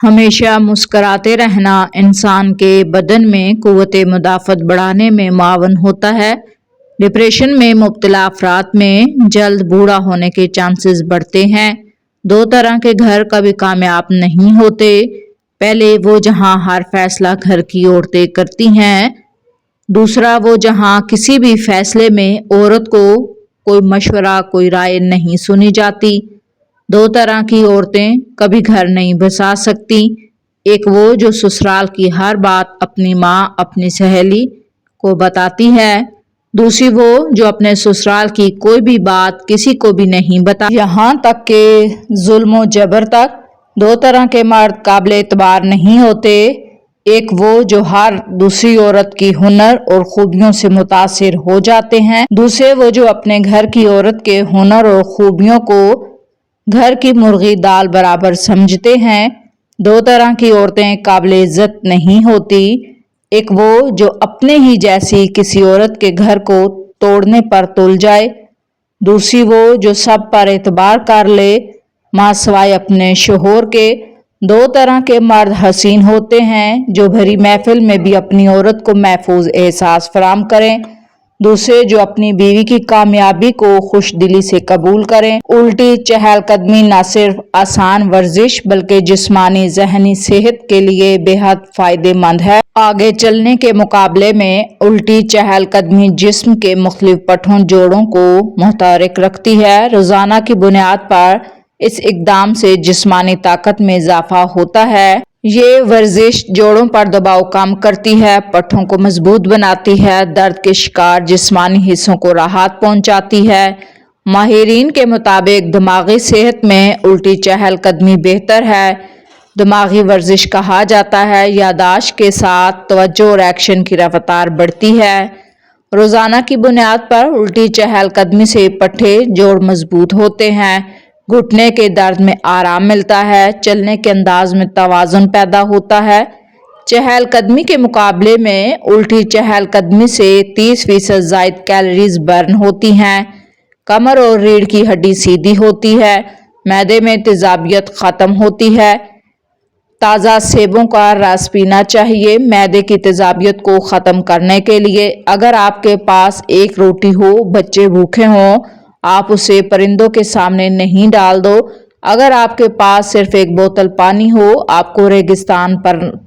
ہمیشہ مسکراتے رہنا انسان کے بدن میں قوت مدافعت بڑھانے میں معاون ہوتا ہے۔ ڈپریشن میں مبتلا افراد میں جلد بوڑھا ہونے کے چانسز بڑھتے ہیں۔ دو طرح کے گھر کبھی کامیاب نہیں ہوتے۔ پہلے وہ جہاں ہر فیصلہ گھر کی عورتیں کرتی ہیں، دوسرا وہ جہاں کسی بھی فیصلے میں عورت کو کوئی مشورہ، کوئی رائے نہیں سنی جاتی۔ دو طرح کی عورتیں کبھی گھر نہیں بسا سکتی۔ ایک وہ جو سسرال کی ہر بات اپنی ماں، اپنی سہیلی کو بتاتی ہے، دوسری وہ جو اپنے سسرال کی کوئی بھی بات کسی کو بھی نہیں بتاتی، یہاں تک کہ ظلم و جبر تک۔ دو طرح کے مرد قابل اعتبار نہیں ہوتے۔ ایک وہ جو ہر دوسری عورت کی ہنر اور خوبیوں سے متاثر ہو جاتے ہیں، دوسرے وہ جو اپنے گھر کی عورت کے ہنر اور خوبیوں کو گھر کی مرغی دال برابر سمجھتے ہیں۔ دو طرح کی عورتیں قابل عزت نہیں ہوتی۔ ایک وہ جو اپنے ہی جیسی کسی عورت کے گھر کو توڑنے پر تل جائے، دوسری وہ جو سب پر اعتبار کر لے ماں سوائے اپنے شوہر کے۔ دو طرح کے مرد حسین ہوتے ہیں جو بھری محفل میں بھی اپنی عورت کو محفوظ احساس فراہم کریں، دوسرے جو اپنی بیوی کی کامیابی کو خوش دلی سے قبول کریں۔ الٹی چہل قدمی نہ صرف آسان ورزش بلکہ جسمانی ذہنی صحت کے لیے بے حد فائدہ مند ہے۔ آگے چلنے کے مقابلے میں الٹی چہل قدمی جسم کے مختلف پٹھوں جوڑوں کو متحرک رکھتی ہے۔ روزانہ کی بنیاد پر اس اقدام سے جسمانی طاقت میں اضافہ ہوتا ہے۔ یہ ورزش جوڑوں پر دباؤ کم کرتی ہے، پٹھوں کو مضبوط بناتی ہے، درد کے شکار جسمانی حصوں کو راحت پہنچاتی ہے۔ ماہرین کے مطابق دماغی صحت میں الٹی چہل قدمی بہتر ہے۔ دماغی ورزش کہا جاتا ہے۔ یادداشت کے ساتھ توجہ اور ایکشن کی رفتار بڑھتی ہے۔ روزانہ کی بنیاد پر الٹی چہل قدمی سے پٹھے جوڑ مضبوط ہوتے ہیں، گھٹنے کے درد میں آرام ملتا ہے، چلنے کے انداز میں توازن پیدا ہوتا ہے۔ چہل قدمی کے مقابلے میں الٹی چہل قدمی سے 30% زائد کیلوریز برن ہوتی ہیں۔ کمر اور ریڑھ کی ہڈی سیدھی ہوتی ہے، معدے میں تیزابیت ختم ہوتی ہے۔ تازہ سیبوں کا رس پینا چاہیے معدے کی تیزابیت کو ختم کرنے کے لیے۔ اگر آپ کے پاس ایک روٹی ہو، بچے بھوکے ہوں، آپ اسے پرندوں کے سامنے نہیں ڈال دو۔ اگر آپ کے پاس صرف ایک بوتل پانی ہو، آپ کو ریگستان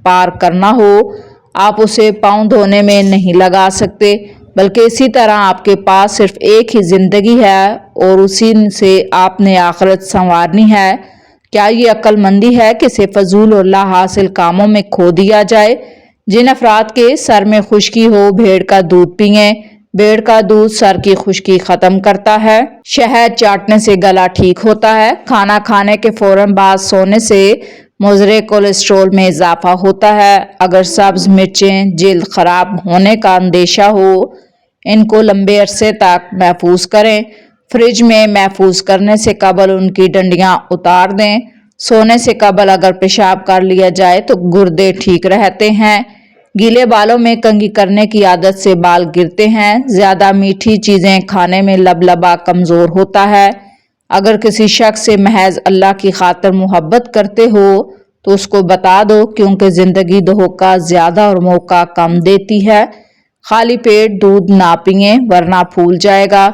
پار کرنا ہو، آپ اسے پاؤں دھونے میں نہیں لگا سکتے، بلکہ اسی طرح آپ کے پاس صرف ایک ہی زندگی ہے اور اسی سے آپ نے آخرت سنوارنی ہے۔ کیا یہ عقل مندی ہے کہ اسے فضول اور لا حاصل کاموں میں کھو دیا جائے؟ جن افراد کے سر میں خشکی ہو، بھیڑ کا دودھ پئیں۔ بھیڑ کا دودھ سر کی خشکی ختم کرتا ہے۔ شہد چاٹنے سے گلا ٹھیک ہوتا ہے۔ کھانا کھانے کے فوراً بعد سونے سے مضر کولیسٹرول میں اضافہ ہوتا ہے۔ اگر سبز مرچیں جلد خراب ہونے کا اندیشہ ہو، ان کو لمبے عرصے تک محفوظ کریں۔ فریج میں محفوظ کرنے سے قبل ان کی ڈنڈیاں اتار دیں۔ سونے سے قبل اگر پیشاب کر لیا جائے تو گردے ٹھیک رہتے ہیں۔ گیلے بالوں میں کنگھی کرنے کی عادت سے بال گرتے ہیں۔ زیادہ میٹھی چیزیں کھانے میں لبلبا کمزور ہوتا ہے۔ اگر کسی شخص سے محض اللہ کی خاطر محبت کرتے ہو تو اس کو بتا دو، کیونکہ زندگی دھوکہ زیادہ اور موقع کم دیتی ہے۔ خالی پیٹ دودھ نہ پئیں ورنہ پھول جائے گا۔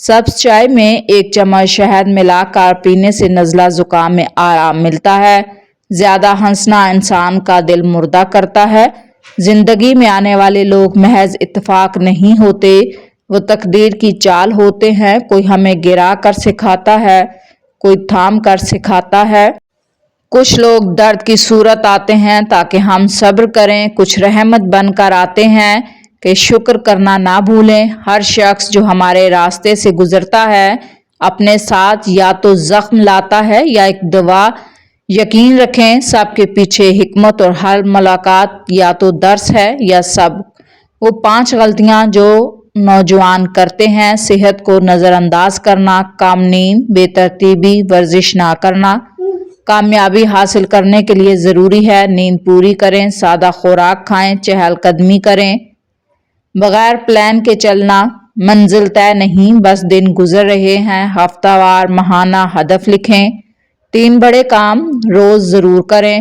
سبز چائے میں ایک چمچ شہد ملا کر پینے سے نزلہ زکام میں آرام ملتا ہے۔ زیادہ ہنسنا انسان کا دل مردہ کرتا ہے۔ زندگی میں آنے والے لوگ محض اتفاق نہیں ہوتے، وہ تقدیر کی چال ہوتے ہیں۔ کوئی ہمیں گرا کر سکھاتا ہے، کوئی تھام کر سکھاتا ہے۔ کچھ لوگ درد کی صورت آتے ہیں تاکہ ہم صبر کریں، کچھ رحمت بن کر آتے ہیں کہ شکر کرنا نہ بھولیں۔ ہر شخص جو ہمارے راستے سے گزرتا ہے اپنے ساتھ یا تو زخم لاتا ہے یا ایک دوا۔ یقین رکھیں سب کے پیچھے حکمت اور ہر ملاقات یا تو درس ہے یا سبق۔ وہ 5 غلطیاں جو نوجوان کرتے ہیں: صحت کو نظر انداز کرنا، کم نیند، بے ترتیبی، ورزش نہ کرنا۔ کامیابی حاصل کرنے کے لیے ضروری ہے نیند پوری کریں، سادہ خوراک کھائیں، چہل قدمی کریں۔ بغیر پلان کے چلنا، منزل طے نہیں بس دن گزر رہے ہیں۔ ہفتہ وار ماہانہ ہدف لکھیں۔ 3 بڑے کام روز ضرور کریں۔